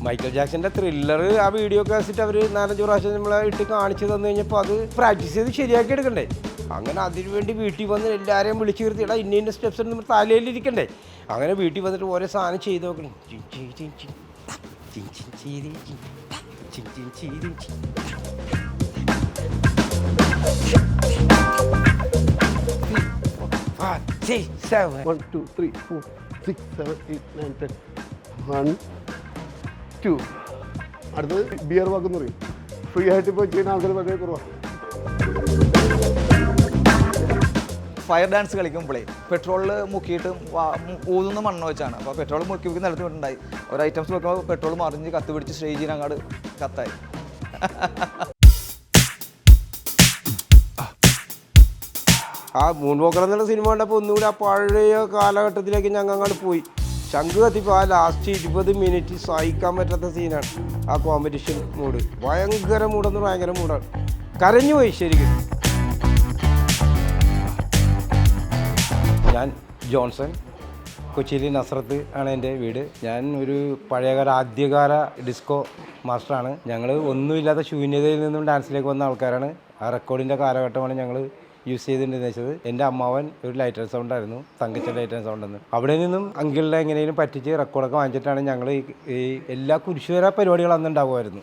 Michael ജാക്സന്റെ thriller ആ video cassette അവർ 4-5 പ്രാവശ്യം നമ്മളെ ഇട്ട് കാണിച്ചു തന്നു കഴിഞ്ഞപ്പോൾ അത് പ്രാക്ടീസ് ചെയ്ത് ശരിയാക്കി എടുക്കണ്ടേ. അങ്ങനെ അതിനുവേണ്ടി വീട്ടിൽ വന്ന് എല്ലാവരെയും വിളിച്ചു നിർത്തി, ഇടാ ഇന്ന സ്റ്റെപ്സ് നമ്മൾ തലയിലിരിക്കണ്ടേ. അങ്ങനെ വീട്ടിൽ വന്നിട്ട് ഓരോ സാധനം ചെയ്ത് നോക്കണം. 5, 6, 7 1 2 3 4 6 7 8 9 10 1 2. അടുത്തത് ബിയർ വാക്കെന്ന് പറയും. ഫ്രീ ആയിട്ട് ഇപ്പോൾ ചെയ്യുന്ന ആൾക്കാർ വളരെ കുറവാണ്. ഫയർ ഡാൻസ് കളിക്കുമ്പോഴേ പെട്രോളിൽ മുക്കിയിട്ട് ഊതുന്ന മണ്ണ് വെച്ചാണ്. അപ്പോൾ പെട്രോൾ മുക്കി നിലത്ത് വിട്ടുണ്ടായി. ഒരു ഐറ്റംസ് വെക്കുമ്പോൾ പെട്രോൾ മറിഞ്ഞ് കത്ത് പിടിച്ച് സ്റ്റേജിന് അങ്ങോട്ട് കത്തായി. ആ മൂൺ വോക്കർ എന്നുള്ള സിനിമ കണ്ടപ്പോൾ ഒന്നുകൂടി ആ പഴയ കാലഘട്ടത്തിലേക്ക് ഞങ്ങൾ അങ്ങോട്ട് പോയി. ശംഖ് കത്തിപ്പോൾ ആ ലാസ്റ്റ് 20 മിനിറ്റ് സഹിക്കാൻ പറ്റാത്ത സീനാണ് ആ കോമ്പറ്റീഷൻ മൂഡ്. ഭയങ്കര മൂടെന്ന് ഭയങ്കര മൂടാണ്. കരഞ്ഞു പോയി ശരിക്കും. ഞാൻ ജോൺസൺ, കൊച്ചിയിലെ നസ്രത്ത് ആണ് എൻ്റെ വീട്. ഞാൻ ഒരു പഴയകാല ആദ്യകാല ഡിസ്കോ മാസ്റ്ററാണ്. ഞങ്ങൾ ഒന്നുമില്ലാത്ത ശൂന്യതയിൽ നിന്നും ഡാൻസിലേക്ക് വന്ന ആൾക്കാരാണ്. ആ റെക്കോർഡിൻ്റെ കാലഘട്ടമാണ് ഞങ്ങൾ യൂസ് ചെയ്തിട്ടുണ്ടെന്ന് വെച്ചത്. എൻ്റെ അമ്മാവൻ ഒരു ലൈറ്റ് ആൻഡ് സൗണ്ട് ആയിരുന്നു, തങ്കച്ച ലൈറ്റ് ആൻഡ് സൗണ്ട് എന്ന്. അവിടെ നിന്നും അങ്കിളിനെ എങ്ങനെയും പറ്റിച്ച് റെക്കോർഡൊക്കെ വാങ്ങിച്ചിട്ടാണ് ഞങ്ങൾ ഈ എല്ലാ കുരിശുവര പരിപാടികൾ അന്ന് ഉണ്ടാകുമായിരുന്നു.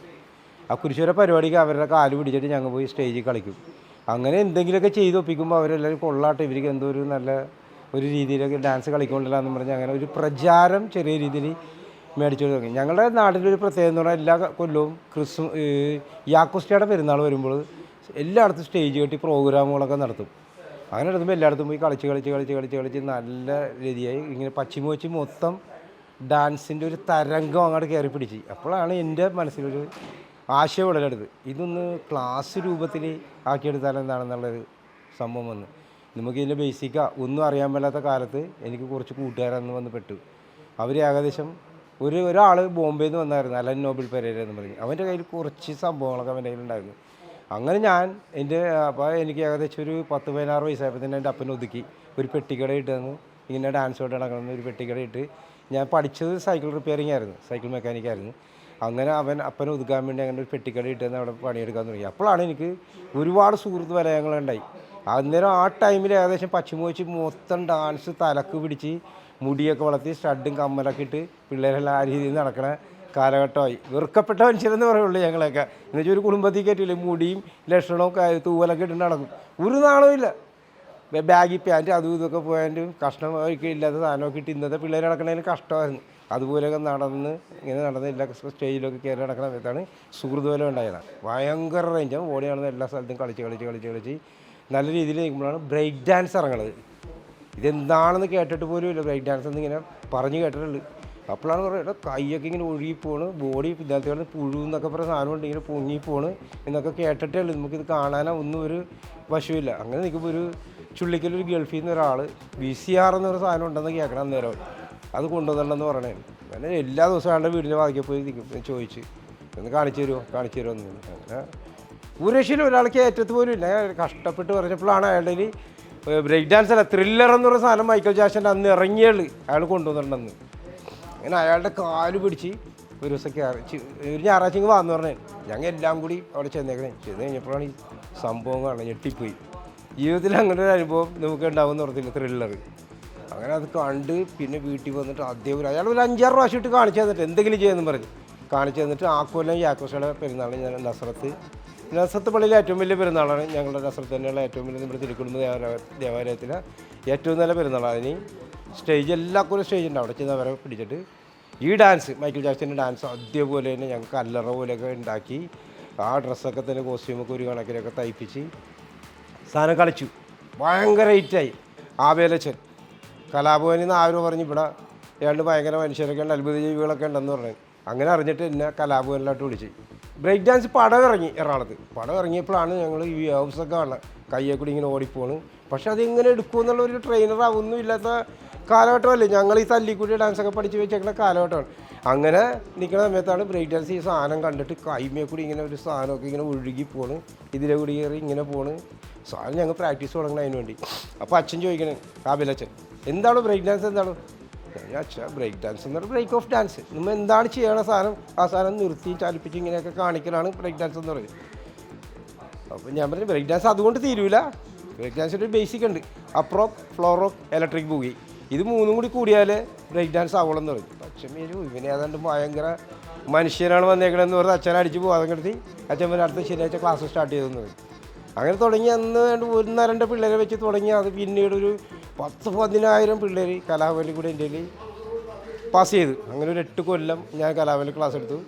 ആ കുരിശുവര പരിപാടിക്ക് അവരുടെ കാല് പിടിച്ചിട്ട് ഞങ്ങൾ പോയി സ്റ്റേജിൽ കളിക്കും. അങ്ങനെ എന്തെങ്കിലുമൊക്കെ ചെയ്ത് ഒപ്പിക്കുമ്പോൾ അവരെല്ലാവരും കൊള്ളാട്ടെ, ഇവർക്ക് എന്തോ ഒരു നല്ല ഒരു രീതിയിലൊക്കെ ഡാൻസ് കളിക്കൊണ്ടില്ല എന്ന് പറഞ്ഞ് അങ്ങനെ ഒരു പ്രചാരം ചെറിയ രീതിയിൽ മേടിച്ചു തുടങ്ങി. ഞങ്ങളുടെ നാട്ടിലൊരു പ്രത്യേകത എന്ന് പറഞ്ഞാൽ എല്ലാ കൊല്ലവും യാക്കുസ്റ്റിയുടെ പെരുന്നാൾ വരുമ്പോൾ എല്ലായിടത്തും സ്റ്റേജ് കെട്ടി പ്രോഗ്രാമുകളൊക്കെ നടത്തും. അങ്ങനെ നടത്തുമ്പോൾ എല്ലായിടത്തും പോയി കളിച്ച് നല്ല രീതിയായി ഇങ്ങനെ പശ്ചിമോച്ചി മൊത്തം ഡാൻസിൻ്റെ ഒരു തരംഗം അങ്ങോട്ട് കയറി പിടിച്ച്. അപ്പോഴാണ് എൻ്റെ മനസ്സിലൊരു ആശയം ഉടലെടുത്ത് ഇതൊന്ന് ക്ലാസ് രൂപത്തിൽ ആക്കിയെടുത്താൽ എന്താണെന്നുള്ളൊരു സംഭവം വന്ന്. നമുക്കിതിൻ്റെ ഒന്നും അറിയാൻ മേലാത്ത കാലത്ത് എനിക്ക് കുറച്ച് കൂട്ടുകാരന്ന് വന്ന് പെട്ടു. അവർ ഏകദേശം ഒരാൾ ബോംബെയിൽ നിന്ന് വന്നായിരുന്നു, അലൻ നോബിൾ പെരേര എന്ന് പറഞ്ഞ്. അവൻ്റെ കയ്യിൽ കുറച്ച് സംഭവങ്ങളൊക്കെ അവൻ്റെ കയ്യിലുണ്ടായിരുന്നു. അങ്ങനെ അപ്പോൾ എനിക്ക് ഏകദേശം ഒരു 10-16 വയസ്സായപ്പോൾ തന്നെ എൻ്റെ അപ്പനെ ഒതുക്കി ഒരു പെട്ടിക്കട ഇട്ട് തന്നു. ഇങ്ങനെ ഡാൻസ് കൊണ്ട് നടക്കുന്ന ഒരു പെട്ടിക്കട ഇട്ട് ഞാൻ പഠിച്ചത് സൈക്കിൾ റിപ്പയറിംഗ് ആയിരുന്നു, സൈക്കിൾ മെക്കാനിക്കായിരുന്നു. അങ്ങനെ അപ്പനെ ഒതുക്കാൻ വേണ്ടി അങ്ങനെ ഒരു പെട്ടിക്കട ഇട്ട് തന്ന് അവിടെ പണിയെടുക്കാൻ തുടങ്ങി. അപ്പോഴാണ് എനിക്ക് ഒരുപാട് സുഹൃത്ത് വലയങ്ങളുണ്ടായി. അന്നേരം ആ ടൈമിൽ ഏകദേശം പശ്ചിമോച്ചി മൊത്തം ഡാൻസ് തലക്ക് പിടിച്ച് മുടിയൊക്കെ വളർത്തി സ്റ്റഡും കമ്മലൊക്കെ ഇട്ട് പിള്ളേരെല്ലാം ആ രീതിയിൽ നടക്കണ കാലഘട്ടമായി. വെറുക്കപ്പെട്ട മനുഷ്യരെന്ന് പറയുള്ളൂ ഞങ്ങളൊക്കെ. എന്നുവെച്ചാൽ ഒരു കുടുംബത്തിൽ കയറ്റില്ലേ, മുടിയും ലക്ഷണവും തൂവലൊക്കെ ഇട്ട് നടക്കും. ഒരു നാണവും ഇല്ല. ബാഗി പാൻറ്റ് അതും ഇതൊക്കെ പോയാലും കഷ്ണമൊക്കെ ഇല്ലാത്ത സാധനമൊക്കെ ഇട്ട് ഇന്നത്തെ പിള്ളേർ നടക്കണതിന് കഷ്ടമായിരുന്നു. അതുപോലെയൊക്കെ ഇങ്ങനെ നടന്ന് എല്ലാ സ്റ്റേജിലൊക്കെ കയറി നടക്കുന്ന സമയത്താണ് സുഹൃത്ത് പോലെ ഉണ്ടായത്. ഭയങ്കര റേഞ്ചാണ്. ഓടി നടന്ന് എല്ലാ സ്ഥലത്തും കളിച്ച് നല്ല രീതിയിൽ നിൽക്കുമ്പോഴാണ് ബ്രേക്ക് ഡാൻസ് ഇറങ്ങുന്നത്. ഇതെന്താണെന്ന് കേട്ടിട്ട് പോലും ഇല്ല. ബ്രേക്ക് ഡാൻസ് എന്നിങ്ങനെ പറഞ്ഞു കേട്ടിട്ടുള്ളൂ. അപ്പോഴാണ് പറയുന്നത് കൈയൊക്കെ ഇങ്ങനെ ഒഴുകിപ്പോണ്, ബോഡി ഇന്നത്തെ പുഴു എന്നൊക്കെ പറയുന്ന സാധനമുണ്ട് ഇങ്ങനെ പൊങ്ങിപ്പോണ് എന്നൊക്കെ കേട്ടിട്ടേ ഉള്ളൂ. നമുക്കിത് കാണാനോ ഒന്നും ഒരു വശമില്ല. അങ്ങനെ നിൽക്കുമ്പോൾ ഒരു ചുള്ളിക്കലൊരു ഗൾഫിൽ നിന്ന് ഒരാൾ VCR എന്നൊരു സാധനം ഉണ്ടെന്ന് കേൾക്കണം. അന്നേരം അത് കൊണ്ടുവന്നിട്ടുണ്ടെന്ന് പറയണേ. അങ്ങനെ എല്ലാ ദിവസവും ആളുടെ വീടിൻ്റെ വാതിക്കൽ പോയി ചോദിച്ച് ഒന്ന് കാണിച്ചു തരുമോ എന്ന്. അങ്ങനെ ഒരു രക്ഷയിലും ഒരാൾക്ക് ഏറ്റത്ത് പോലും ഇല്ല. കഷ്ടപ്പെട്ട് പറഞ്ഞപ്പോഴാണ് അയാളുടെ ബ്രേക്ക് ഡാൻസ് അല്ല, ത്രില്ലർ എന്ന് പറയുന്ന സാധനം മൈക്കൽ ജാക്സൻ്റെ അന്ന് ഇറങ്ങിയുള്ളൂ അയാൾ കൊണ്ടുവന്നിട്ടുണ്ടെന്ന്. അങ്ങനെ അയാളുടെ കാല് പിടിച്ച് ഒരു ദിവസം ഒരു ഞായറാഴ്ച വന്നു പറഞ്ഞേ. ഞങ്ങൾ എല്ലാം കൂടി അവിടെ ചെന്ന് കഴിഞ്ഞപ്പോഴാണ് ഈ സംഭവം കാണുന്നത്. ഞെട്ടിപ്പോയി. ജീവിതത്തിൽ അങ്ങനെ ഒരു അനുഭവം നമുക്ക് ഉണ്ടാവുമെന്ന് പറഞ്ഞില്ല, ത്രില്ലർ. അങ്ങനെ അത് കണ്ട് പിന്നെ വീട്ടിൽ വന്നിട്ട് അദ്ദേഹം അയാൾ ഒരു 5-6 പ്രാവശ്യം ഇട്ട് കാണിച്ചു തന്നിട്ട് എന്തെങ്കിലും ചെയ്യുമെന്ന് പറഞ്ഞ് കാണിച്ചു തന്നിട്ട് ആ കൊല്ലം യാക്കോസയുടെ പെരുന്നാൾ ഞാൻ നസ്രത്ത് പള്ളിയിലെ ഏറ്റവും വലിയ പെരുന്നാളാണ്. ഞങ്ങളുടെ നസ്രത്ത് തന്നെയുള്ള ഏറ്റവും വലിയ നമ്മുടെ തിരുക്കുടുംബ ദേവാലയത്തിലെ ഏറ്റവും നല്ല പെരുന്നാളാണ്. അതിന് സ്റ്റേജ് എല്ലാ കൊല്ലം സ്റ്റേജ് ഉണ്ട്. അവിടെ ചെന്ന് അവരെ പിടിച്ചിട്ട് ഈ ഡാൻസ് മൈക്കിൾ ജാക്സൻ്റെ ഡാൻസ് അതേപോലെ തന്നെ ഞങ്ങൾക്ക് അല്ലറ പോലെയൊക്കെ ഉണ്ടാക്കി ആ ഡ്രസ്സൊക്കെ തന്നെ കോസ്റ്റ്യൂമൊക്കെ ഒരു കണക്കിനൊക്കെ തയ്പ്പിച്ച് സാധനം കളിച്ചു. ഭയങ്കര ഹിറ്റായി. ആവേലച്ചൻ കലാഭവനിൽ നിന്ന് ആരോ പറഞ്ഞ് ഇവിടെ ഏതാണ്ട് ഭയങ്കര മനുഷ്യരൊക്കെ ഉണ്ട്, അത്ഭുത ജീവികളൊക്കെ ഉണ്ടെന്ന് പറഞ്ഞു. അങ്ങനെ അറിഞ്ഞിട്ട് എന്നെ കലാഭവനിലോട്ട് വിളിച്ച്. ബ്രേക്ക് ഡാൻസ് പടം ഇറങ്ങി എറണാകുളത്ത്. പടം ഇറങ്ങിയപ്പോഴാണ് ഞങ്ങൾ ഈ ഹൗസൊക്കെ കാണുന്നത്. കയ്യെ കൂടി ഇങ്ങനെ ഓടിപ്പോണ്. പക്ഷെ അതെങ്ങനെ എടുക്കുമെന്നുള്ളൊരു ട്രെയിനർ ഒന്നും ഇല്ലാത്ത കാലഘട്ടമല്ലേ. ഞങ്ങൾ ഈ തല്ലിക്കൂടി ഡാൻസൊക്കെ പഠിച്ച് വെച്ചേക്കുന്ന കാലഘട്ടമാണ്. അങ്ങനെ നിൽക്കുന്ന സമയത്താണ് ബ്രേക്ക് ഡാൻസ് ഈ സാധനം കണ്ടിട്ട് കൈമേ കൂടി ഇങ്ങനെ ഒരു സാധനമൊക്കെ ഇങ്ങനെ ഒഴുകി പോണ്, ഇതിലെ കൂടി കയറി ഇങ്ങനെ പോണ്. സാധനം ഞങ്ങൾ പ്രാക്ടീസ് തുടങ്ങണം അതിന് വേണ്ടി. അപ്പോൾ അച്ഛൻ ചോദിക്കണേ, കാബിലച്ഛൻ, എന്താണ് ബ്രേക്ക് ഡാൻസ് എന്താണ്? അച്ഛാ ബ്രേക്ക് ഡാൻസ് എന്ന് പറഞ്ഞാൽ ബ്രേക്ക് ഓഫ് ഡാൻസ്. നമ്മൾ എന്താണ് ചെയ്യണ സാധനം ആ സാധനം നിർത്തി ചലിപ്പിച്ച് ഇങ്ങനെയൊക്കെ കാണിക്കലാണ് ബ്രേക്ക് ഡാൻസ് എന്ന് പറയുന്നത്. അപ്പോൾ ഞാൻ പറഞ്ഞു ബ്രേക്ക് ഡാൻസ് അതുകൊണ്ട് തീരൂല. ബ്രേക്ക് ഡാൻസിൻ്റെ ഒരു ബേസിക് ഉണ്ട്, അപ്രോക്ക്, ഫ്ലോറോക്ക്, ഇലക്ട്രിക് ബൂഗി. ഇത് മൂന്നും കൂടി കൂടിയാലേ ബ്രേക്ക് ഡാൻസ് ആവുള്ളൂ എന്ന് പറഞ്ഞു. അച്ഛൻ വരും ഇവനെ ഏതാണ്ട് ഭയങ്കര മനുഷ്യനാണ് വന്നേക്കണമെന്ന് പറഞ്ഞ് അച്ഛനെ അടിച്ച് പോകാതെ കിടത്തി അച്ഛൻ വരെ അടുത്ത ശനിയാഴ്ച ക്ലാസ് സ്റ്റാർട്ട് ചെയ്തെന്ന് പറഞ്ഞു. അങ്ങനെ തുടങ്ങി അന്ന് 1-2 പിള്ളേരെ വെച്ച് തുടങ്ങി. അത് പിന്നീട് ഒരു 10,000-15,000 പിള്ളേർ കലാഭവനിൽ കൂടെ എൻ്റെ പാസ് ചെയ്തു. അങ്ങനെ ഒരു 8 കൊല്ലം ഞാൻ കലാഭവനിൽ ക്ലാസ് എടുത്തു.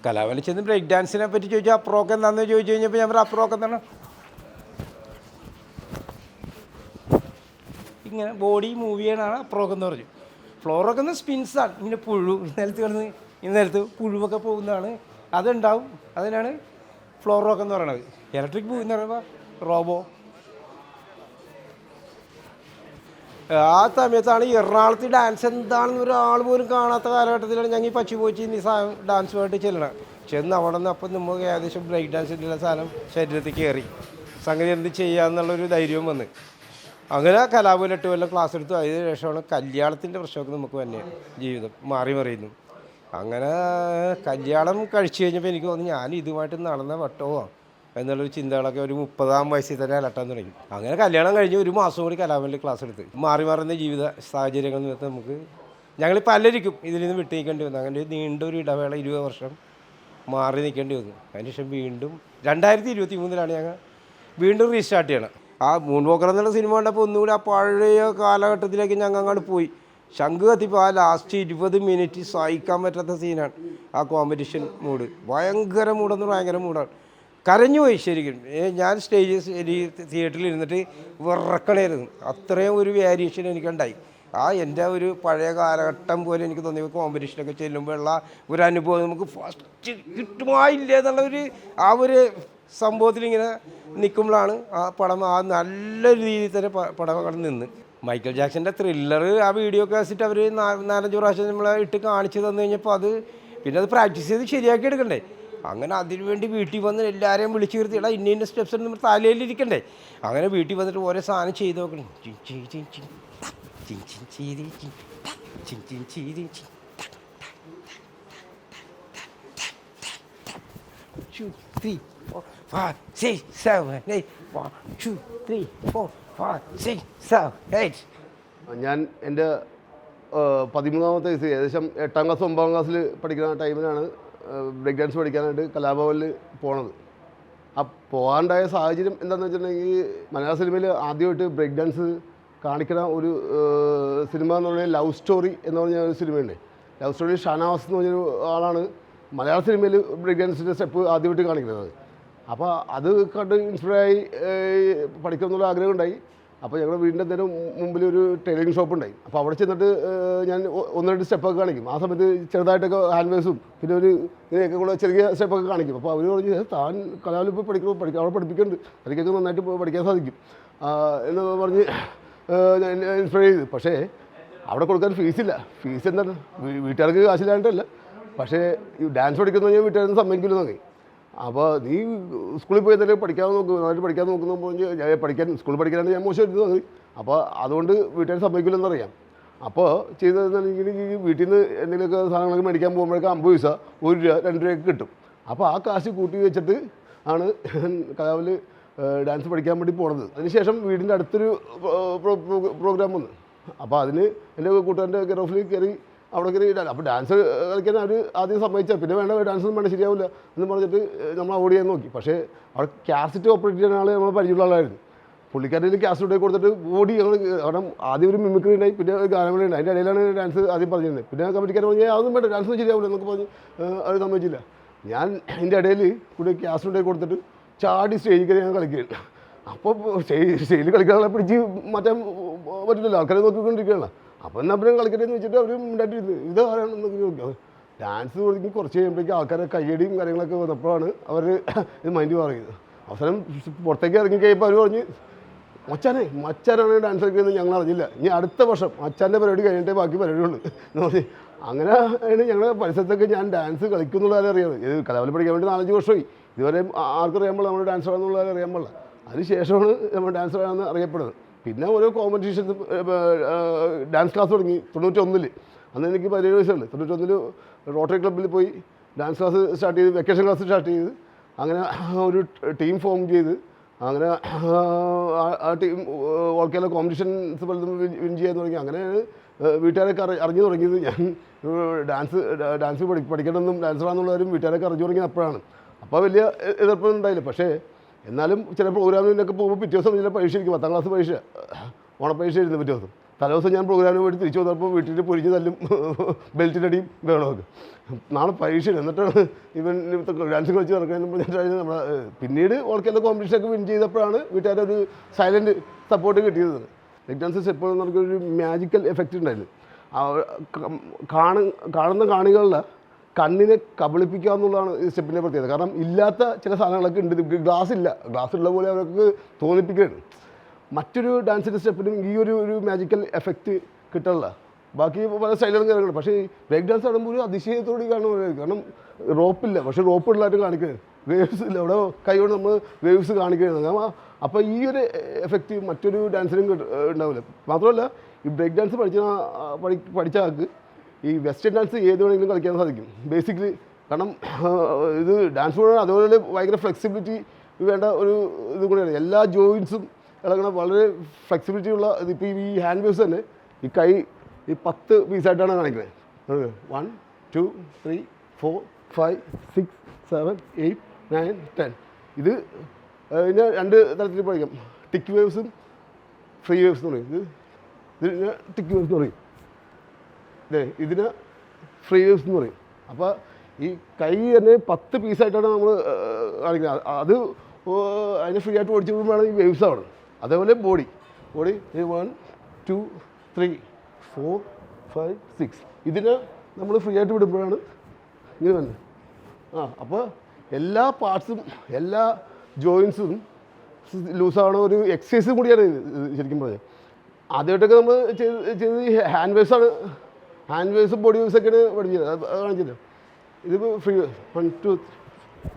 കലാഭവനിൽ ചെന്ന് ബ്രേക്ക് ഡാൻസിനെ പറ്റി ചോദിച്ചാൽ അപ്രോക്ക് എന്താണെന്ന് ചോദിച്ചു കഴിഞ്ഞപ്പോൾ ഞാൻ പറഞ്ഞു അപ്രോക്ക് എന്താണ്, ഇങ്ങനെ ബോഡി മൂവ് ചെയ്യണതാണ് അപ്രോക്ക് എന്ന് പറഞ്ഞു. ഫ്ലോറൊക്കെ ഒന്ന് സ്പിൻസാണ്, ഇങ്ങനെ പുഴു നിലത്ത് കിടന്ന് നിലത്ത് പുഴുവൊക്കെ പോകുന്നതാണ്, അതുണ്ടാവും. അതിനാണ് ഫ്ലോറോക്ക് എന്ന് പറയണത്. ഇലക്ട്രിക് ബൂഗി എന്ന് പറയുമ്പോൾ റോബോ. ആ സമയത്താണ് എറണാകുളത്ത് ഡാൻസ് എന്താണെന്ന് ഒരാൾ പോലും കാണാത്ത കാലഘട്ടത്തിലാണ് ഞങ്ങൾ ഈ പച്ചുപോച്ചി ഡാൻസുമായിട്ട് ചെല്ലണം. ചെന്ന് അവിടെ നിന്ന് അപ്പം നമുക്ക് ഏകദേശം ബ്രേക്ക് ഡാൻസിൻ്റെ സാധനം ശരീരത്തിൽ കയറി സംഗതി എന്ത് ചെയ്യാമെന്നുള്ളൊരു ധൈര്യവും വന്ന് അങ്ങനെ കലാഭവനിൽ 8 കൊല്ലം ക്ലാസ് എടുത്തു. അതിന് ശേഷമാണ് കല്യാണത്തിൻ്റെ പ്രശ്നമൊക്കെ നമുക്ക് തന്നെ ജീവിതം മാറി മറിയുന്നു. അങ്ങനെ കല്യാണം കഴിച്ചു കഴിഞ്ഞപ്പോൾ എനിക്ക് തോന്നി ഞാൻ ഇതുമായിട്ട് നടന്ന വട്ടമോ എന്നുള്ളൊരു ചിന്തകളൊക്കെ ഒരു 30-ആം വയസ്സിൽ തന്നെ അലട്ടാൻ തുടങ്ങി. അങ്ങനെ കല്യാണം കഴിഞ്ഞ് 1 മാസം കൂടി കലാഭവനിൽ ക്ലാസ് എടുത്ത് മാറി മാറുന്ന ജീവിത സാഹചര്യങ്ങൾ നിമിത്തം നമുക്ക് ഞങ്ങൾ പലർക്കും ഇതിൽ നിന്ന് വിട്ടു നിൽക്കേണ്ടി വന്നു. അങ്ങനെ നീണ്ടൊരു ഇടവേള 20 വർഷം മാറി നിൽക്കേണ്ടി വന്നു. അതിനുശേഷം വീണ്ടും 2023 ഞങ്ങൾ വീണ്ടും റീസ്റ്റാർട്ട് ചെയ്യണം. ആ മൂൺ വോക്കർ എന്നുള്ള സിനിമ കണ്ടപ്പോൾ ഒന്നുകൂടി ആ പഴയ കാലഘട്ടത്തിലേക്ക് ഞങ്ങൾ അങ്ങോട്ട് പോയി. ശംഖ് കത്തിപ്പോൾ ആ ലാസ്റ്റ് 20 മിനിറ്റ് സഹിക്കാൻ പറ്റാത്ത സീനാണ്. ആ കോമ്പറ്റീഷൻ മൂഡ് ഭയങ്കര മൂടെന്ന് ഭയങ്കര മൂടാണ്. കരഞ്ഞുപോയി ശരിക്കും. ഞാൻ സ്റ്റേജ് തിയേറ്ററിൽ ഇരുന്നിട്ട് വിറക്കണമായിരുന്നു. അത്രയും ഒരു വേരിയേഷൻ എനിക്കുണ്ടായി. ആ എൻ്റെ ഒരു പഴയ കാലഘട്ടം പോലെ എനിക്ക് തോന്നി. കോമ്പറ്റീഷനൊക്കെ ചെല്ലുമ്പോഴുള്ള ഒരു അനുഭവം നമുക്ക് ഫസ്റ്റ് കിട്ടുമായില്ല എന്നുള്ള ആ ഒരു സംഭവത്തിൽ ഇങ്ങനെ നിൽക്കുമ്പോഴാണ് ആ പടം ആ നല്ല രീതിയിൽ തന്നെ പടം കടന്ന് നിന്ന്. മൈക്കൽ ജാക്സൻ്റെ ത്രില്ലർ ആ വീഡിയോ കാസറ്റ് അവർ 4-5 പ്രാവശ്യം നമ്മളെ ഇട്ട് കാണിച്ച് തന്നു കഴിഞ്ഞപ്പോൾ പിന്നെ അത് പ്രാക്ടീസ് ചെയ്ത് ശരിയാക്കി എടുക്കണ്ടേ. അങ്ങനെ അതിനുവേണ്ടി വീട്ടിൽ വന്ന് എല്ലാവരെയും വിളിച്ച് നിർത്തിയിടാ ഇന്ന സ്റ്റെപ്സ് നമ്മൾ തലയിലിരിക്കണ്ടേ. അങ്ങനെ വീട്ടിൽ വന്നിട്ട് ഓരോ സാധനം ചെയ്ത് നോക്കണം. 2, 3, 4, 5, 6, 7, 8. 1, 2, 3, 4, 5, 6, 7, 8. ഞാൻ എൻ്റെ 13-ാമത്തെ വയസ്സ് ഏകദേശം 8-ാം ക്ലാസ് 9-ാം ക്ലാസ്സിൽ പഠിക്കുന്ന ടൈമിലാണ് ബ്രേക്ക് ഡാൻസ് പഠിക്കാനായിട്ട് കലാഭവനിൽ പോണത്. ആ പോകാണ്ടായ സാഹചര്യം എന്താണെന്ന് വെച്ചിട്ടുണ്ടെങ്കിൽ മലയാള സിനിമയിൽ ആദ്യമായിട്ട് ബ്രേക്ക് ഡാൻസ് കാണിക്കുന്ന ഒരു സിനിമ എന്ന് പറഞ്ഞാൽ ലവ് സ്റ്റോറി എന്ന് പറഞ്ഞ ഒരു സിനിമയുണ്ട്. ലവ് സ്റ്റോറി ഷാനവാസ് എന്ന് പറഞ്ഞൊരു ആളാണ് മലയാള സിനിമയിൽ ബ്രേക്ക് ഡാൻസിൻ്റെ സ്റ്റെപ്പ് ആദ്യമായിട്ട് കാണിക്കുന്നത്. അപ്പോൾ അത് കണ്ട് ഇൻസ്പയറായി പഠിക്കണമെന്നുള്ള ആഗ്രഹം ഉണ്ടായി. അപ്പോൾ ഞങ്ങളുടെ വീടിൻ്റെ നേരം മുമ്പിൽ ഒരു ടൈലറിങ് ഷോപ്പ് ഉണ്ടായി. അപ്പോൾ അവിടെ ചെന്നിട്ട് ഞാൻ 1-2 സ്റ്റെപ്പൊക്കെ കാണിക്കും. ആ സമയത്ത് ചെറുതായിട്ടൊക്കെ ഹാൻഡ് വേസും പിന്നെ ഒരു ഇങ്ങനെയൊക്കെ കൂടെ ചെറിയ സ്റ്റെപ്പൊക്കെ കാണിക്കും. അപ്പോൾ അവർ പറഞ്ഞു താൻ കലാവിൽ ഇപ്പോൾ അവിടെ പഠിപ്പിക്കുന്നുണ്ട്, എനിക്കൊക്കെ നന്നായിട്ട് പഠിക്കാൻ സാധിക്കും എന്ന് പറഞ്ഞ് ഞാൻ ഇൻസ്പയർ ചെയ്തു. പക്ഷേ അവിടെ കൊടുക്കാൻ ഫീസില്ല. ഫീസ് എന്താണ് വീട്ടുകാർക്ക് കാശില്ലാണ്ടല്ല, പക്ഷേ ഈ ഡാൻസ് പഠിക്കുന്ന കഴിഞ്ഞാൽ വീട്ടുകാരൊന്നും സമ്മതിക്കില്ല നോക്കി. അപ്പോൾ നീ സ്കൂളിൽ പോയി എന്തെങ്കിലും പഠിക്കാൻ നോക്കും, നന്നായിട്ട് പഠിക്കാൻ നോക്കുന്ന പറഞ്ഞ് സ്കൂളിൽ പഠിക്കാനായിട്ട് ഞാൻ മോശമായിട്ട് തോന്നി. അപ്പോൾ അതുകൊണ്ട് വീട്ടുകാർ സമ്മതിക്കില്ലെന്നറിയാം. അപ്പോൾ ചെയ്തതെന്നുണ്ടെങ്കിൽ ഈ വീട്ടിൽ നിന്ന് എന്തെങ്കിലുമൊക്കെ സാധനങ്ങളൊക്കെ മേടിക്കാൻ പോകുമ്പോഴേക്കും 50 പൈസ, 1 രൂപ, 2 രൂപയൊക്കെ കിട്ടും. അപ്പോൾ ആ കാശ് കൂട്ടി വെച്ചിട്ട് ആണ് കലാവിൽ ഡാൻസ് പഠിക്കാൻ വേണ്ടി പോണത്. അതിനുശേഷം വീടിൻ്റെ അടുത്തൊരു പ്രോഗ്രാം വന്നു. അപ്പോൾ അതിന് എൻ്റെ കൂട്ടുകാരൻ്റെ കെയർ ഓഫിൽ കയറി അവിടെ കയറി. അപ്പോൾ ഡാൻസ് കളിക്കാൻ അവർ ആദ്യം സമ്മതിച്ചാൽ പിന്നെ വേണ്ട ഡാൻസൊന്നും വേണ്ട ശരിയാവില്ല എന്ന് പറഞ്ഞിട്ട് നമ്മൾ അവോയ്ഡ് ചെയ്യാൻ നോക്കി. പക്ഷേ അവിടെ കാസറ്റ് ഓപ്പറേറ്റ് ചെയ്യുന്ന ആൾ നമ്മൾ പരിചയമുള്ള ആളായിരുന്നു. പുള്ളിക്കാരയിൽ കാസറ്റ് കൊടുത്തിട്ട് ഓടി ഞങ്ങൾ കാരണം ആദ്യം ഒരു മിമിക്രി ഉണ്ടായി, പിന്നെ ഒരു ഗാനമേള ഉണ്ടായി. അതിൻ്റെ ഇടയിലാണ് ഡാൻസ് ആദ്യം പറഞ്ഞിരുന്നത്. പിന്നെ കമ്മിറ്റിക്കാർ പറഞ്ഞാൽ അതൊന്നും വേണ്ട ഡാൻസൊന്നും ശരിയാവില്ല എന്നൊക്കെ പറഞ്ഞ് അവർ സമ്മതിച്ചില്ല. ഞാൻ അതിൻ്റെ ഇടയിൽ കൂടി കാസറ്റ് കൊടുത്തിട്ട് ചാടി സ്റ്റേജിൽ കയറി ഞാൻ കളിക്കുകയാണ്. അപ്പോൾ സ്റ്റേജിൽ കളിക്കാനുള്ള പിടിച്ച് മാറ്റാൻ പറ്റില്ലല്ലോ, ആൾക്കാരെ നോക്കിക്കൊണ്ടിരിക്കുകയാണ്. അപ്പോൾ എന്നാൽ പിന്നെ കളിക്കട്ടെ എന്ന് വെച്ചിട്ട് അവർ ഉണ്ടായിട്ടിരുന്നു. ഇത് ആരാണെന്നൊക്കെ ചോദിക്കാം. ഡാൻസ് കൊടുക്കി കുറച്ച് കഴിയുമ്പോഴേക്കും ആൾക്കാരെ കയ്യടിയും കാര്യങ്ങളൊക്കെ വന്നപ്പോഴാണ് അവർ ഇത് മൈൻഡ് പറയുന്നത്. അവസാനം പുറത്തേക്ക് ഇറങ്ങി കഴിയുമ്പോൾ അവർ പറഞ്ഞ് മച്ചാനാണ് ഡാൻസ് കളിക്കുന്നത് ഞങ്ങൾ അറിഞ്ഞില്ല, ഇനി അടുത്ത വർഷം മച്ചാൻ്റെ പരിപാടി കഴിഞ്ഞിട്ടേ ബാക്കി പരിപാടിയുള്ളൂ എന്ന് പറഞ്ഞ്. അങ്ങനെ ആണ് ഞങ്ങളുടെ പരിസരത്തൊക്കെ ഞാൻ ഡാൻസ് കളിക്കുന്നുള്ള കാര്യം അറിയാമത്. ഇത് കലാവിൽ പഠിക്കാൻ വേണ്ടി 4-5 വർഷമായി. ഇതുവരെ ആർക്കും അറിയാൻ പാടില്ല നമ്മൾ ഡാൻസറാണെന്നുള്ള കാര്യം അറിയാൻ പാടില്ല. അതിനുശേഷമാണ് നമ്മൾ ഡാൻസറാണെന്ന് അറിയപ്പെടുന്നത്. പിന്നെ ഓരോ കോമ്പറ്റീഷൻസ് ഡാൻസ് ക്ലാസ് തുടങ്ങി 91 അന്ന് എനിക്ക് 17 വയസ്സുള്ളൂ. 91 റോട്ടറി ക്ലബ്ബിൽ പോയി ഡാൻസ് ക്ലാസ് സ്റ്റാർട്ട് ചെയ്ത്, വെക്കേഷൻ ക്ലാസ് സ്റ്റാർട്ട് ചെയ്ത്, അങ്ങനെ ഒരു ടീം ഫോം ചെയ്ത്, അങ്ങനെ ആ ടീം ഓൾ കേരള കോമ്പറ്റീഷൻസ് പലതും വിൻ ചെയ്യാൻ തുടങ്ങി. അങ്ങനെയാണ് വീട്ടുകാരൊക്കെ അറിഞ്ഞു തുടങ്ങിയത് ഞാൻ ഡാൻസ് പഠിക്കണമെന്നും ഡാൻസറാണെന്നുള്ളവരും വീട്ടുകാരൊക്കെ അറിഞ്ഞു തുടങ്ങിയത് അപ്പോഴാണ്. അപ്പോൾ വലിയ എതിർപ്പൊന്നും ഉണ്ടായില്ല. പക്ഷേ എന്നാലും ചില പ്രോഗ്രാമിനൊക്കെ പോകുമ്പോൾ പിറ്റേ ദിവസം ചില പരീക്ഷ എനിക്ക് 10ാം ക്ലാസ് പരീക്ഷ, ഓണപ്പരീക്ഷ ആയിരുന്നു പിറ്റേ ദിവസം. തലേദിവസം ഞാൻ പ്രോഗ്രാമിന് പോയിട്ട് തിരിച്ചു വന്നപ്പോൾ വീട്ടിൽ പൊരിഞ്ഞ് തല്ലും ബെൽറ്റിനടിയും വേണമൊക്കെ. നാളെ പരീക്ഷ എന്നിട്ടാണ് ഇവൻ ഡാൻസ് കളിച്ച് നടക്കാൻ പറഞ്ഞിട്ടായിരുന്നു നമ്മൾ. പിന്നീട് ഓൾ കേരള കോമ്പറ്റീഷനൊക്കെ വിൻ ചെയ്തപ്പോഴാണ് വീട്ടുകാരുടെ ഒരു സൈലൻറ്റ് സപ്പോർട്ട് കിട്ടിയത്. ബ്രേക്ക് ഡാൻസ് എപ്പോഴും നമുക്കൊരു മാജിക്കൽ എഫക്റ്റ് ഉണ്ടായിരുന്നു. കാണുന്ന കാണികളുടെ കണ്ണിനെ കബളിപ്പിക്കുക എന്നുള്ളതാണ് ഈ സ്റ്റെപ്പിൻ്റെ പ്രത്യേകത. കാരണം ഇല്ലാത്ത ചില സാധനങ്ങളൊക്കെ ഉണ്ട്. ഗ്ലാസ് ഉള്ള പോലെ അവർക്ക് തോന്നിപ്പിക്കുകയാണ്. മറ്റൊരു ഡാൻസിൻ്റെ സ്റ്റെപ്പിനും ഈ ഒരു മാജിക്കൽ എഫക്റ്റ് കിട്ടാനുള്ള ബാക്കി പല സ്റ്റൈലുകളും കാര്യങ്ങളും. പക്ഷേ ഈ ബ്രേക്ക് ഡാൻസ് ആടുമ്പോൾ ഒരു അതിശയത്തോടെ കാണുന്നത്. കാരണം റോപ്പില്ല, പക്ഷേ റോപ്പ് ഉള്ളതായിട്ട് കാണിക്കുകയാണ്. വേവ്സ് ഇല്ല, അവിടെ കൈകൊണ്ട് നമ്മൾ വേവ്സ് കാണിക്കുകയാണ്. അപ്പോൾ ഈ ഒരു എഫക്റ്റ് മറ്റൊരു ഡാൻസിനും ഉണ്ടാവില്ല. മാത്രമല്ല ഈ ബ്രേക്ക് ഡാൻസ് പഠിച്ച ആൾക്ക് ഈ വെസ്റ്റേൺ ഡാൻസ് ഏത് വേണമെങ്കിലും കളിക്കാൻ സാധിക്കും ബേസിക്കലി. കാരണം ഇത് ഡാൻസ് കൂടെ അതുപോലെ ഭയങ്കര ഫ്ലെക്സിബിലിറ്റി വേണ്ട ഒരു ഇത് കൂടെയാണ്. എല്ലാ ജോയിൻസും ഇളകണ വളരെ ഫ്ലെക്സിബിലിറ്റി ഉള്ള ഇതിപ്പോൾ ഈ ഹാൻഡ് വേവ്സ് തന്നെ ഈ കൈ ഈ 10 പീസായിട്ടാണ് കാണിക്കുന്നത്. 1 2 3 4 5 6 7 8 9 10. ഇത് ഇതിനെ 2 തരത്തിൽ പഠിക്കാം. ടിക്ക് വേവ്സും ഫ്രീ വേവ്സ് എന്ന് പറയും. ഇതിന് ടിക്ക് വേവ്സ് എന്ന് പറയും, ഇതിന് ഫ്രീ വേവ്സ് എന്ന് പറയും. അപ്പോൾ ഈ കൈ തന്നെ 10 പീസായിട്ടാണ് നമ്മൾ കാണിക്കുന്നത്. അത് അതിനെ ഫ്രീ ആയിട്ട് ഓടിച്ചു വിടുമ്പോഴാണ് ഈ വേവ്സ് ആവുന്നത്. അതേപോലെ ബോഡി 1 2 3 4 5 6 ഇതിന് നമ്മൾ ഫ്രീ ആയിട്ട് വിടുമ്പോഴാണ് ഇങ്ങനെ വന്നത്. അപ്പോൾ എല്ലാ പാർട്സും എല്ലാ ജോയിൻസും ലൂസാവണ ഒരു എക്സസൈസും കൂടിയാണ് ഇത് ശരിക്കും പറഞ്ഞത്. ആദ്യമായിട്ടൊക്കെ നമ്മൾ ചെയ്ത് ഹാൻഡ് വേവ്സാണ്. ഹാൻഡ് വേവ്സും ബോഡി വേവ്സൊക്കെയാണ് പഠിച്ചത്. അത് കാണിച്ചില്ല. ഇതിപ്പോൾ ഫ്രീ 1 2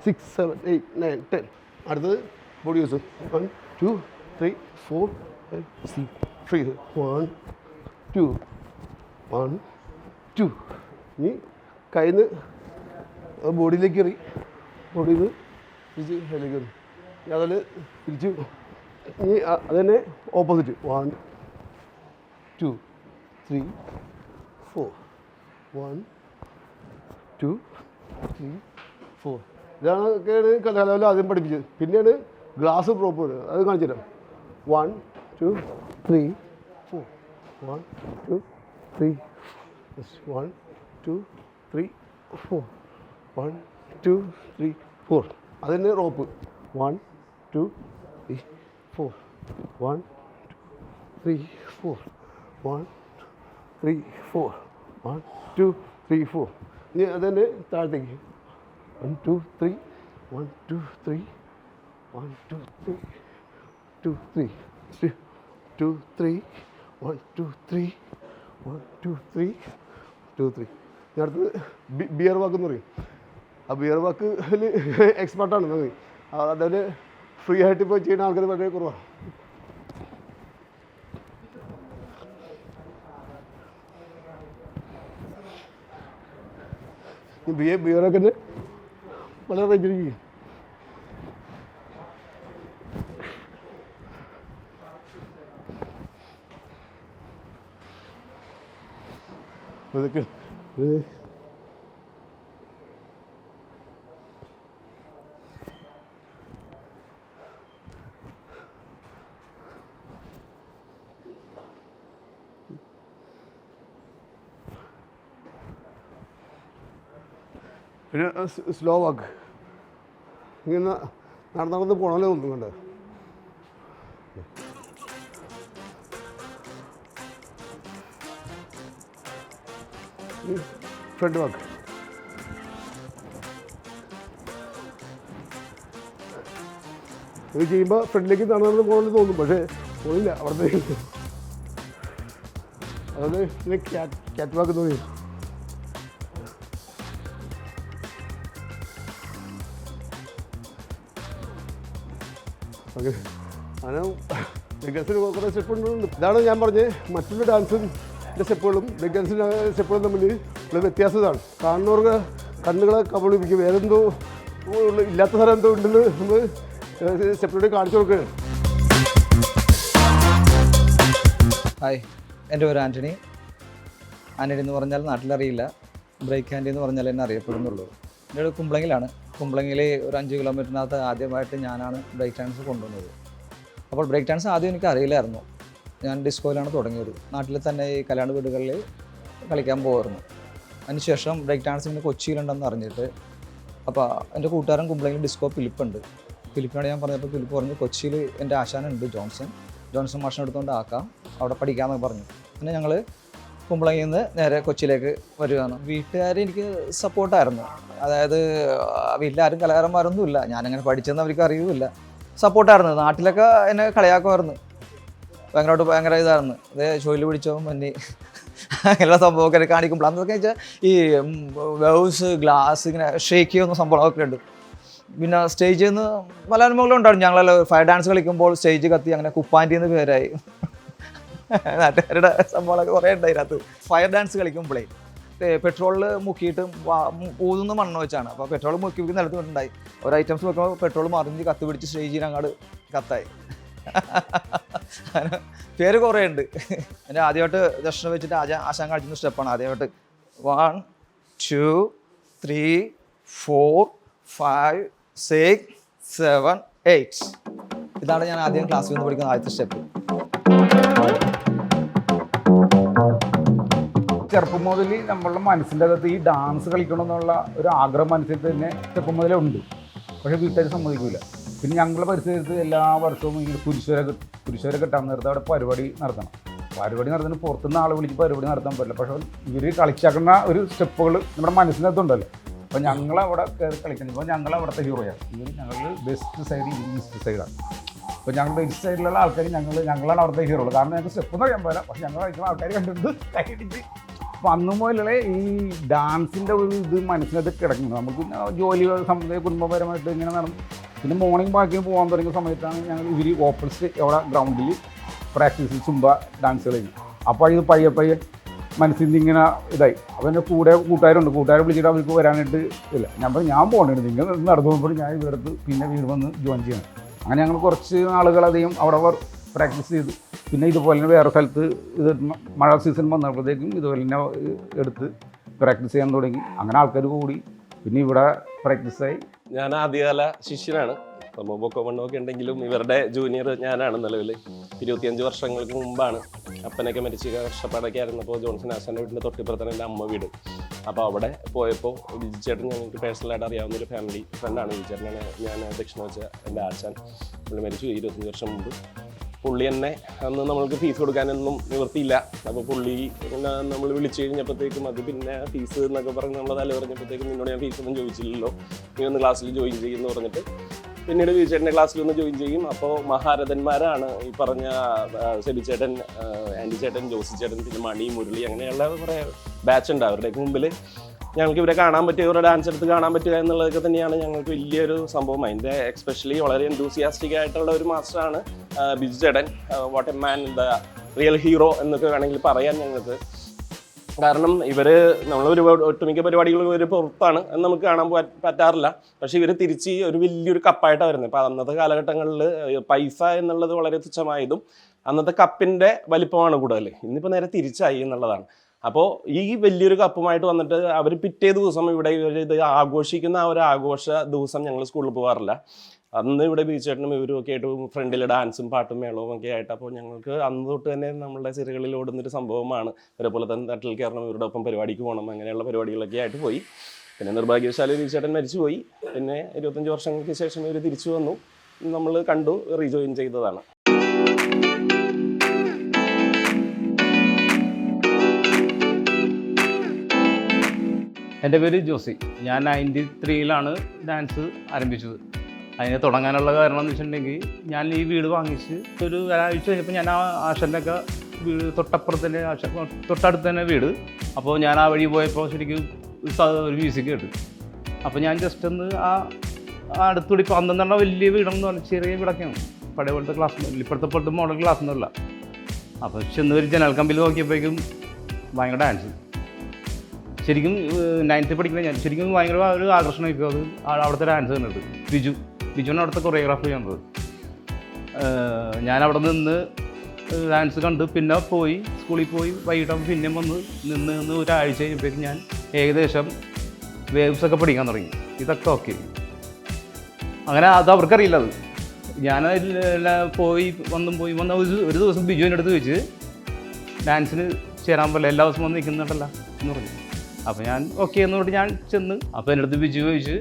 6 7 8 9 10. അടുത്തത് ബോഡി വേവ്സ് 1 2 3 4 5 6 ഫ്രീ 1 2 1 2. ഇനി കയ്യിൽ നിന്ന് ബോഡിയിലേക്ക് എറി, ബോഡിയിൽ നിന്ന് തിരിച്ച് അതിലേക്ക് എറി, അതിൽ തിരിച്ച് ഇനി അത് തന്നെ ഓപ്പോസിറ്റ് 1 2 3 4 1 2 3 4. ഇതൊക്കെയാണ് കലാലയം ആദ്യം പഠിപ്പിച്ചത്. പിന്നെയാണ് ഗ്ലാസ് പ്രോപ്പർ അത് കാണിച്ചു തരാം. 1 2 3 4 1 2 3 1 2 3 4 1 2 3 4. അത് തന്നെ റോപ്പ് 1 2 3 4 1 2 3 4 1 3 4 1 2 3 4. ഇനി അത് തന്നെ താഴത്തേക്ക് 1 2 3 1 2 3 1 2 3 2 3 2 3 1 2 3 1 2 3 2 3. ഇനി അടുത്തത് ബിയർ വാക്ക് എന്ന് പറയും. ആ ബിയർ വാക്കിൽ എക്സ്പെർട്ടാണ് നമ്മൾ. അതായത് ഫ്രീ ആയിട്ട് ഇപ്പോൾ ചെയ്യുന്ന ആൾക്കാർ വളരെ കുറവാണ്. ബിയറൊക്കെ വളരെ റേഞ്ചിരിക്കും. ഇതൊക്കെ പിന്നെ സ്ലോ വാക്ക് ഇങ്ങനെ നടന്ന് പോകണമല്ലോ ഒന്നും കണ്ട്. ഫ്രണ്ട് വാക്ക് ഇത് ചെയ്യുമ്പോൾ ഫ്രണ്ടിലേക്ക് നടന്ന് പോകണമെന്ന് തോന്നും, പക്ഷേ പോയില്ല അവിടുത്തെ. അതുകൊണ്ട് പിന്നെ ക്യാറ്റ് വാക്ക് തോന്നി. അങ്ങനെ ബ്രേക്ക് ഡാൻസിന് കുറേ സ്റ്റെപ്പുകളുണ്ട്. ഇതാണ് ഞാൻ പറഞ്ഞത്, മറ്റുള്ള ഡാൻസിൻ്റെ സ്റ്റെപ്പുകളും ബ്രേക്ക് ഡാൻസിൻ്റെ സ്റ്റെപ്പുകളും തമ്മിൽ ഉള്ള വ്യത്യാസം ഇതാണ്. കാണുന്നവർക്ക് കണ്ണുകളെ കബളിപ്പിക്കും, വേറെന്തോ ഇല്ലാത്ത സ്ഥലം എന്തോ ഉണ്ടെന്ന് നമ്മൾ സ്റ്റെപ്പിലൂടെ കാണിച്ചു കൊടുക്കുകയാണ്. ഹായ്, എൻ്റെ പേര് ആൻ്റണി. ആൻ്റണി എന്ന് പറഞ്ഞാൽ നാട്ടിലറിയില്ല, ബ്രേക്ക് ആൻറ്റി എന്ന് പറഞ്ഞാൽ എന്നെ അറിയപ്പെടുന്നുള്ളൂ. എൻ്റെ ഒരു കുമ്പളങ്ങിലാണ്. കുമ്പളങ്ങിൽ ഒരു 5 കിലോമീറ്ററിനകത്ത് ആദ്യമായിട്ട് ഞാനാണ് ബ്രേക്ക് ഡാൻസ് കൊണ്ടുവന്നത്. അപ്പോൾ ബ്രേക്ക് ഡാൻസ് ആദ്യം എനിക്ക് അറിയില്ലായിരുന്നു. ഞാൻ ഡിസ്കോയിലാണ് തുടങ്ങിയത്. നാട്ടിൽ തന്നെ ഈ കല്യാണ വീടുകളിൽ കളിക്കാൻ പോകുമായിരുന്നു. അതിനുശേഷം ബ്രേക്ക് ഡാൻസ് ഇങ്ങനെ കൊച്ചിയിലുണ്ടെന്ന് അറിഞ്ഞിട്ട്, അപ്പോൾ എൻ്റെ കൂട്ടുകാരൻ കുമ്പളങ്ങിൽ ഡിസ്കോ ഫിലിപ്പുണ്ട്. ഫിലിപ്പിനോട് ഞാൻ പറഞ്ഞപ്പോൾ ഫിലിപ്പ് പറഞ്ഞു, കൊച്ചിയിൽ എൻ്റെ ആശാനുണ്ട് ജോൺസൺ മാഷിനെടുത്തുകൊണ്ട് ആക്കാം, അവിടെ പഠിക്കാമെന്നൊക്കെ പറഞ്ഞു. പിന്നെ ഞങ്ങൾ കുമ്പളങ്ങിൽ നിന്ന് നേരെ കൊച്ചിയിലേക്ക് വരികയാണ്. വീട്ടുകാർ എനിക്ക് സപ്പോർട്ടായിരുന്നു. അതായത് വീട്ടിലാരും കലാകാരന്മാരൊന്നുമില്ല, ഞാനങ്ങനെ പഠിച്ചെന്ന് അവർക്ക് അറിയുമില്ല. സപ്പോർട്ടായിരുന്നു. നാട്ടിലൊക്കെ എന്നെ കളിയാക്കുമായിരുന്നു, ഭയങ്കര ഇതായിരുന്നു. അതേ ഷോയിൽ പിടിച്ചോ മന്നി അങ്ങനെയുള്ള സംഭവമൊക്കെ കാണിക്കുമ്പോൾ അന്നൊക്കെ വെച്ചാൽ ഈ വേവ്സ് ഗ്ലാസ് ഇങ്ങനെ ഷേക്ക് ചെയ്യുന്ന സംഭവങ്ങളൊക്കെ ഉണ്ട്. പിന്നെ സ്റ്റേജിൽ നിന്ന് പല അനുഭവങ്ങളും ഉണ്ടായിരുന്നു. ഞങ്ങളെല്ലാം ഫയർ ഡാൻസ് കളിക്കുമ്പോൾ സ്റ്റേജ് കത്തി, അങ്ങനെ കുപ്പാൻറ്റി എന്ന് പേരായി. നാട്ടുകാരുടെ സംഭവങ്ങളൊക്കെ കുറേ ഉണ്ട് അതിനകത്ത്. ഫയർ ഡാൻസ് കളിക്കുമ്പോഴേ പെട്രോളിൽ മുക്കിയിട്ട് ഊതുന്ന മണ്ണ് വെച്ചാണ്. അപ്പോൾ പെട്രോൾ മുക്കി നിലത്ത് വീട്ടുണ്ടായി. ഓരോ ഐറ്റംസ് വെക്കുമ്പോൾ പെട്രോൾ മറിഞ്ഞ് കത്ത് പിടിച്ച് സ്റ്റേജിൽ അങ്ങോട്ട് കത്തായി. അങ്ങനെ പേര് കുറേ ഉണ്ട്. എൻ്റെ ആദ്യമായിട്ട് ദർശനം വെച്ചിട്ട് ആശാൻ കളിക്കുന്ന സ്റ്റെപ്പാണ് ആദ്യമായിട്ട്. 1 2 3 4 5 6 7 8. ഇതാണ് ഞാൻ ആദ്യം ക്ലാസ്സിൽ നിന്ന് പഠിക്കുന്ന ആദ്യത്തെ സ്റ്റെപ്പ്. ചെറുപ്പം മുതൽ നമ്മളുടെ മനസ്സിൻ്റെ അകത്ത് ഈ ഡാൻസ് കളിക്കണമെന്നുള്ള ഒരു ആഗ്രഹം മനസ്സിൽ തന്നെ ചെറുപ്പം മുതലേ ഉണ്ട്. പക്ഷേ വീട്ടുകാർ സമ്മതിക്കില്ല. പിന്നെ ഞങ്ങളുടെ പരിസരത്ത് എല്ലാ വർഷവും ഇങ്ങനെ കുരിശുവരെ കെട്ടാൻ നേരത്തെ അവിടെ പരിപാടി നടത്തണം. പരിപാടി നടത്തുന്ന പുറത്തുനിന്ന് ആളെ വിളിച്ച് പരിപാടി നടത്താൻ പറ്റില്ല. പക്ഷേ ഇവർ കളിച്ചാക്കുന്ന ഒരു സ്റ്റെപ്പുകൾ നമ്മുടെ മനസ്സിനകത്തുണ്ടല്ലോ. അപ്പോൾ ഞങ്ങളവിടെ കയറി കളിക്കുന്നത്. ഇപ്പോൾ ഞങ്ങളവിടുത്തെ ഹീറോയാണ്. ഞങ്ങൾ വെസ്റ്റ് സൈഡ്, ഈസ്റ്റ് സൈഡാണ്. അപ്പോൾ ഞങ്ങളുടെ ഈസ്റ്റ് സൈഡിലുള്ള ആൾക്കാർ ഞങ്ങളാണ് അവിടുത്തെ ഹീറോകൾ. കാരണം ഞങ്ങൾക്ക് സ്റ്റെപ്പ് എന്ന് അറിയാൻ പോലെ, പക്ഷേ ഞങ്ങൾ കളിക്കുന്ന ആൾക്കാർ കണ്ടിട്ട് കൈയടിച്ച്. അപ്പോൾ അന്ന് മുതലുള്ള ഈ ഡാൻസിൻ്റെ ഒരു ഇത് മനസ്സിനകത്ത് കിടക്കുന്നത്. നമുക്ക് ജോലി സംബന്ധിച്ച് കുടുംബപരമായിട്ട് ഇങ്ങനെ നടന്നു. പിന്നെ മോർണിംഗ് വാക്കിന് പോകാൻ തുടങ്ങിയ സമയത്താണ് ഞങ്ങൾ ഇവർ ഓപ്പോസിറ്റ് അവിടെ ഗ്രൗണ്ടിൽ പ്രാക്ടീസ് സുംബ ഡാൻസ് കളിക്കുന്നത്. അപ്പോൾ ഇത് പയ്യെ മനസ്സിൽ നിന്ന് ഇങ്ങനെ ഇതായി. അപ്പോൾ എൻ്റെ കൂട്ടുകാരെ വിളിച്ചിട്ട് അവർക്ക് വരാനായിട്ട് ഇല്ല. ഞാൻ പോകണേ, നിങ്ങൾ നടന്നു പോകുമ്പോൾ ഞാൻ ഇവിടുത്തെ പിന്നെ വീട് വന്ന് ജോയിൻ ചെയ്യണം. അങ്ങനെ ഞങ്ങൾ കുറച്ച് നാളുകളധികം അവിടെ പ്രാക്ടീസ് ചെയ്തു. പിന്നെ ഇതുപോലെ തന്നെ വേറെ സ്ഥലത്ത് ഇത് മഴ സീസൺ വന്നപ്പോഴത്തേക്കും ഇതുപോലെ തന്നെ എടുത്ത് പ്രാക്ടീസ് ചെയ്യാൻ തുടങ്ങി. അങ്ങനെ ആൾക്കാർ കൂടി. പിന്നെ ഇവിടെ പ്രാക്ടീസായി. ഞാൻ ആദ്യകാല ശിഷ്യനാണ്. പൊക്കോ മണ്ണൊക്കെ ഉണ്ടെങ്കിലും ഇവരുടെ ജൂനിയർ ഞാനാണ്. നിലവിൽ 25 വർഷങ്ങൾക്ക് മുമ്പാണ് അപ്പനൊക്കെ മരിച്ച് കഷ്ടപ്പാടൊക്കെ ആയിരുന്നപ്പോൾ ജോൺസൺ ആശാൻ്റെ വീടിൻ്റെ തൊട്ടിപ്പുറത്താണ് എൻ്റെ അമ്മ വീട്. അപ്പോൾ അവിടെ പോയപ്പോൾ വിജിച്ചേട്ടൻ ഞങ്ങൾക്ക് പേഴ്സണലായിട്ട് അറിയാവുന്ന ഒരു ഫാമിലി ഫ്രണ്ടാണ്. വിജിച്ചേട്ടനാണ് ഞാൻ ദക്ഷിണ വെച്ച എൻ്റെ ആശാൻ. പുള്ളി മരിച്ചു 25 വർഷം മുമ്പ്. പുള്ളി തന്നെ അന്ന് നമ്മൾക്ക് ഫീസ് കൊടുക്കാനൊന്നും നിവൃത്തിയില്ല. അപ്പോൾ പുള്ളി നമ്മൾ വിളിച്ചു കഴിഞ്ഞപ്പോഴത്തേക്കും അത് പിന്നെ ഫീസ് എന്നൊക്കെ പറഞ്ഞ് നമ്മൾ തല പറഞ്ഞപ്പോഴത്തേക്കും നിന്നോട് ഞാൻ ഫീസൊന്നും ചോദിച്ചില്ലല്ലോ, നീ ഒന്ന് ക്ലാസ്സിൽ ജോയിൻ ചെയ്യുമെന്ന് പറഞ്ഞിട്ട് പിന്നീട് വിജയേട്ടൻ്റെ ക്ലാസ്സിലൊന്ന് ജോയിൻ ചെയ്യും. അപ്പോൾ മഹാരഥന്മാരാണ് ഈ പറഞ്ഞ സെബിച്ചേട്ടൻ, ആൻറ്റി ചേട്ടൻ, ജോസി ചേട്ടൻ, പിന്നെ മണി, മുരളി, അങ്ങനെയുള്ള കുറേ ബാച്ച് ഉണ്ട്. അവരുടെയൊക്കെ മുമ്പിൽ ഞങ്ങൾക്ക് ഇവരെ കാണാൻ പറ്റുക, ഇവരുടെ ഡാൻസ് എടുത്ത് കാണാൻ പറ്റുക എന്നുള്ളതൊക്കെ തന്നെയാണ് ഞങ്ങൾക്ക് വലിയൊരു സംഭവം. അതിൻ്റെ എക്സ്പെഷ്യലി വളരെ എന്തൂസിയാസ്റ്റിക് ആയിട്ടുള്ള ഒരു മാസ്റ്ററാണ് ബിജു ചേട്ടൻ. What a man, the real hero എന്നൊക്കെ വേണമെങ്കിൽ പറയാൻ ഞങ്ങൾക്ക്. കാരണം നമ്മൾ ഒട്ടുമിക്ക പരിപാടികളും ഇവർ പുറത്താണ് എന്ന് നമുക്ക് കാണാൻ പറ്റാറില്ല. പക്ഷേ ഇവർ തിരിച്ച് ഒരു വലിയൊരു കപ്പായിട്ടാണ് വരുന്നത്. ഇപ്പോൾ അന്നത്തെ കാലഘട്ടങ്ങളിൽ പൈസ എന്നുള്ളത് വളരെ തുച്ഛമായതും അന്നത്തെ കപ്പിൻ്റെ വലിപ്പമാണ് കൂടുതൽ. ഇന്നിപ്പോൾ നേരെ തിരിച്ചായി എന്നുള്ളതാണ്. അപ്പോൾ ഈ വലിയൊരു കപ്പുമായിട്ട് വന്നിട്ട് അവർ പിറ്റേ ദിവസം ഇവിടെ ഇത് ആഘോഷിക്കുന്ന ആ ഒരു ആഘോഷ ദിവസം ഞങ്ങൾ സ്കൂളിൽ പോകാറില്ല. അന്ന് ഇവിടെ ബീച്ചേട്ടനും ഇവരും ഒക്കെ ആയിട്ട് ഫ്രണ്ടിൽ ഡാൻസും പാട്ടും മേളവും ഒക്കെ ആയിട്ട്. അപ്പോൾ ഞങ്ങൾക്ക് അന്ന് തൊട്ട് തന്നെ നമ്മളുടെ സിരകളിൽ ഓടുന്നൊരു സംഭവമാണ്. ഇവരെപ്പോലെ തന്നെ തട്ടിൽ കയറണം, ഇവരുടെ ഒപ്പം പരിപാടിക്ക് പോകണം, അങ്ങനെയുള്ള പരിപാടികളൊക്കെ ആയിട്ട് പോയി. പിന്നെ നിർഭാഗ്യവശാൽ ബീച്ചേട്ടൻ മരിച്ചു പോയി. പിന്നെ 25 വർഷങ്ങൾക്ക് ശേഷം ഇവർ തിരിച്ചു വന്നു, നമ്മൾ കണ്ടു, റീജോയിൻ ചെയ്തതാണ്. എൻ്റെ പേര് ജോസി. ഞാൻ 93-ലാണ് ഡാൻസ് ആരംഭിച്ചത്. അതിനെ തുടങ്ങാനുള്ള കാരണം എന്ന് വെച്ചിട്ടുണ്ടെങ്കിൽ, ഞാൻ ഈ വീട് വാങ്ങിച്ച് ഒരു ഒരാഴ്ച കഴിഞ്ഞപ്പോൾ ഞാൻ ആ ആശാൻ്റെയൊക്കെ വീട് തൊട്ടപ്പുറത്ത് തന്നെ, തൊട്ടടുത്ത് തന്നെ വീട്. അപ്പോൾ ഞാൻ ആ വഴി പോയപ്പോൾ ശരിക്കും ഒരു മ്യൂസിക് കേട്ടു. അപ്പോൾ ഞാൻ ജസ്റ്റ് ഒന്ന് ആ അടുത്തുകൂടി, ഇപ്പോൾ അന്നെന്നുള്ള വലിയ വീടെന്ന് പറഞ്ഞാൽ ചെറിയ വീടൊക്കെയാണ്. പഴയ പോലത്തെ ക്ലാസ് ഇപ്പോഴത്തെ പോലത്തെ മോഡൽ ക്ലാസ് ഒന്നുമില്ല. അപ്പോൾ ചെന്ന് ഒരു ജനൽ കമ്പിൽ നോക്കിയപ്പോഴേക്കും ഭയങ്കര ഡാൻസ്. ശരിക്കും 9th പഠിക്കുന്ന ഞാൻ ശരിക്കും ഭയങ്കര ഒരു ആകർഷണമായിരിക്കും അത് അവിടുത്തെ ഡാൻസ് കണ്ടിട്ട്. ബിജുവാണ് അവിടുത്തെ കൊറിയോഗ്രാഫി ചെയ്യുന്നത്. ഞാൻ അവിടെ നിന്ന് ഡാൻസ് കണ്ട് പിന്നെ പോയി സ്കൂളിൽ പോയി വൈകിട്ടാകുമ്പോൾ പിന്നെയും വന്ന് നിന്ന് ഒരാഴ്ച കഴിഞ്ഞപ്പോഴേക്കും ഞാൻ ഏകദേശം വേവ്സൊക്കെ പഠിക്കാൻ തുടങ്ങി. ഇതൊക്കെ ഓക്കെ. അങ്ങനെ അത് അവർക്കറിയില്ല. അത് ഞാൻ പോയി വന്ന ഒരു ദിവസം ബിജുവിൻ്റെ അടുത്ത് ചോദിച്ച് ഡാൻസിന് ചേരാൻ പോലെ എല്ലാ ദിവസവും വന്ന് നിൽക്കുന്നുണ്ടല്ലോ എന്ന് പറഞ്ഞു. അപ്പോൾ ഞാൻ ഓക്കെ എന്ന് പറഞ്ഞിട്ട് ഞാൻ ചെന്ന്. അപ്പോൾ എൻ്റെ അടുത്ത് ബിജു ചോദിച്ച്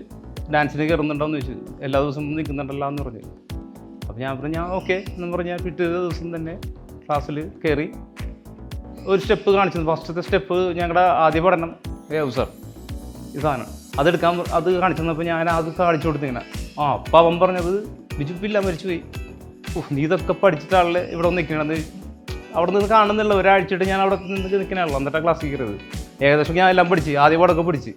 ഡാൻസിന് കയറുന്നുണ്ടോയെന്ന് ചോദിച്ചു. എല്ലാ ദിവസവും നിൽക്കുന്നുണ്ടല്ലോ എന്ന് പറഞ്ഞു. അപ്പോൾ ഞാൻ പറഞ്ഞു ഞാൻ ഓക്കെ എന്ന് പറഞ്ഞാൽ പിറ്റേ ദിവസം തന്നെ ക്ലാസ്സിൽ കയറി ഒരു സ്റ്റെപ്പ് കാണിച്ചത്. ഫസ്റ്റത്തെ സ്റ്റെപ്പ് ഞങ്ങളുടെ ആദ്യ പഠനം സർ ഈ സാധനം അത് കാണിച്ചു തന്നപ്പോൾ ഞാൻ അത് കാണിച്ചു കൊടുത്തിങ്ങനെ. അപ്പോൾ അവൻ പറഞ്ഞത് ബിജു പില്ല മരിച്ചു പോയി. നീ ഇതൊക്കെ പഠിച്ചിട്ടാണല്ലേ ഇവിടെ വന്ന് നിൽക്കണത്. അവിടെ നിന്ന് കാണുന്നില്ല. ഒരാഴ്ചയായിട്ട് ഞാൻ അവിടെ നിന്ന് നിൽക്കണല്ലോ. എന്നിട്ടാണ് ക്ലാസ്സിൽ കയറിയത്. ഏകദേശം ഞാൻ എല്ലാം പഠിച്ച് ആദ്യ പാടൊക്കെ പഠിച്ച്.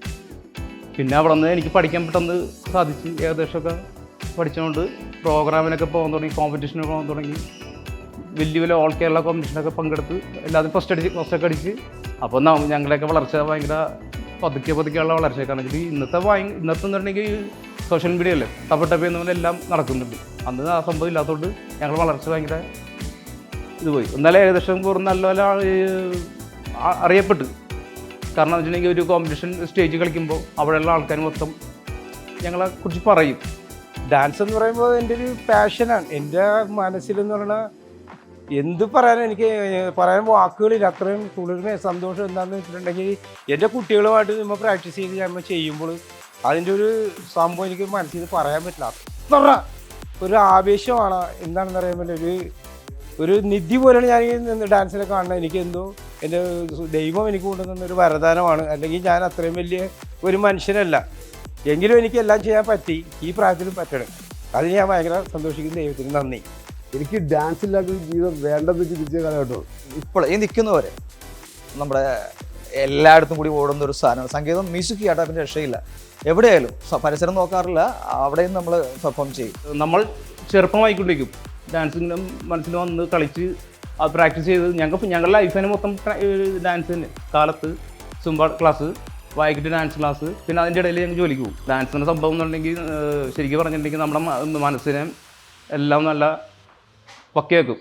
പിന്നെ അവിടെ നിന്ന് എനിക്ക് പഠിക്കാൻ പെട്ടെന്ന് സാധിച്ച് ഏകദേശമൊക്കെ പഠിച്ചുകൊണ്ട് പ്രോഗ്രാമിനൊക്കെ പോകാൻ തുടങ്ങി. കോമ്പറ്റീഷനൊക്കെ പോകാൻ തുടങ്ങി. വലിയ വലിയ ഓൾ കേരള കോമ്പറ്റീഷനൊക്കെ പങ്കെടുത്ത് എല്ലാവരും ഫസ്റ്റൊക്കെ അടിച്ച്. അപ്പോൾ ഞങ്ങളുടെയൊക്കെ വളർച്ച ഭയങ്കര പതുക്കെയുള്ള വളർച്ച. കാരണം വെച്ചാൽ ഇന്നത്തെ എന്ന് പറഞ്ഞിട്ടുണ്ടെങ്കിൽ സോഷ്യൽ മീഡിയ അല്ലേ ടപ്പ് എന്ന എല്ലാം നടക്കുന്നുണ്ട്. അന്ന് ആ സംഭവം ഇല്ലാത്തതുകൊണ്ട് ഞങ്ങൾ വളർച്ച ഭയങ്കര ഇത് പോയി. എന്നാലും ഏകദേശം നല്ല അറിയപ്പെട്ടു. കാരണം എന്ന് വെച്ചിട്ടുണ്ടെങ്കിൽ ഒരു കോമ്പറ്റീഷൻ സ്റ്റേജ് കളിക്കുമ്പോൾ അവിടെയുള്ള ആൾക്കാർ മൊത്തം ഞങ്ങളെക്കുറിച്ച് പറയും. ഡാൻസ് എന്ന് പറയുമ്പോൾ എൻ്റെ ഒരു പാഷനാണ്. എൻ്റെ മനസ്സിലെന്ന് പറഞ്ഞാൽ എന്ത് പറയാനും എനിക്ക് പറയാൻ വാക്കുകളില്ല. അത്രയും കുളിർമ സന്തോഷം എന്താണെന്ന് വെച്ചിട്ടുണ്ടെങ്കിൽ എൻ്റെ കുട്ടികളുമായിട്ട് നമ്മൾ പ്രാക്ടീസ് ചെയ്ത് നമ്മൾ ചെയ്യുമ്പോൾ അതിൻ്റെ ഒരു സംഭവം എനിക്ക് മനസ്സിൽ നിന്ന് പറയാൻ പറ്റില്ല. അത്ര ഒരു ആവേശമാണ്. എന്താണെന്ന് അറിയാൻ ഒരു നിധി പോലെയാണ് ഞാൻ ഈ ഡാൻസിനെ കാണുന്നത്. എനിക്ക് എന്തോ എൻ്റെ ദൈവം എനിക്ക് കൊണ്ടുവന്നൊരു വരദാനമാണ്. അല്ലെങ്കിൽ ഞാൻ അത്രയും വലിയ ഒരു മനുഷ്യനല്ല. എങ്കിലും എനിക്ക് എല്ലാം ചെയ്യാൻ പറ്റി. ഈ പ്രായത്തിലും പറ്റണം. അതിന് ഞാൻ ഭയങ്കര സന്തോഷിക്കുന്ന ദൈവത്തിന് നന്ദി. എനിക്ക് ഡാൻസ് ഇല്ലാത്ത ജീവിതം വേണ്ടെന്ന് ചിന്തിച്ച കാലഘട്ടം. ഇപ്പോൾ ഈ നിൽക്കുന്നവരെ നമ്മുടെ എല്ലായിടത്തും കൂടി ഓടുന്ന ഒരു സാധനമാണ് സംഗീതം. മ്യൂസിക് കേട്ടാൽ പിന്നെ രക്ഷയില്ല. എവിടെയായാലും പരിസരം നോക്കാറില്ല. അവിടെയും നമ്മൾ പെർഫോം ചെയ്യും. നമ്മൾ ചെറുപ്പമായിക്കൊണ്ടിരിക്കും. ഡാൻസിൻ്റെ മനസ്സിൽ വന്ന് കളിച്ച് അത് പ്രാക്ടീസ് ചെയ്ത് ഞങ്ങളുടെ ലൈഫിന് മൊത്തം ഡാൻസ് തന്നെ. കാലത്ത് സുംബ ക്ലാസ്, വൈകിട്ട് ഡാൻസ് ക്ലാസ്, പിന്നെ അതിൻ്റെ ഇടയിൽ ഞങ്ങൾ ജോലിക്ക് പോകും. ഡാൻസിൻ്റെ സംഭവം എന്നുണ്ടെങ്കിൽ ശരിക്കും പറഞ്ഞിട്ടുണ്ടെങ്കിൽ നമ്മുടെ മനസ്സിനെ എല്ലാം നല്ല പക്കയാക്കും.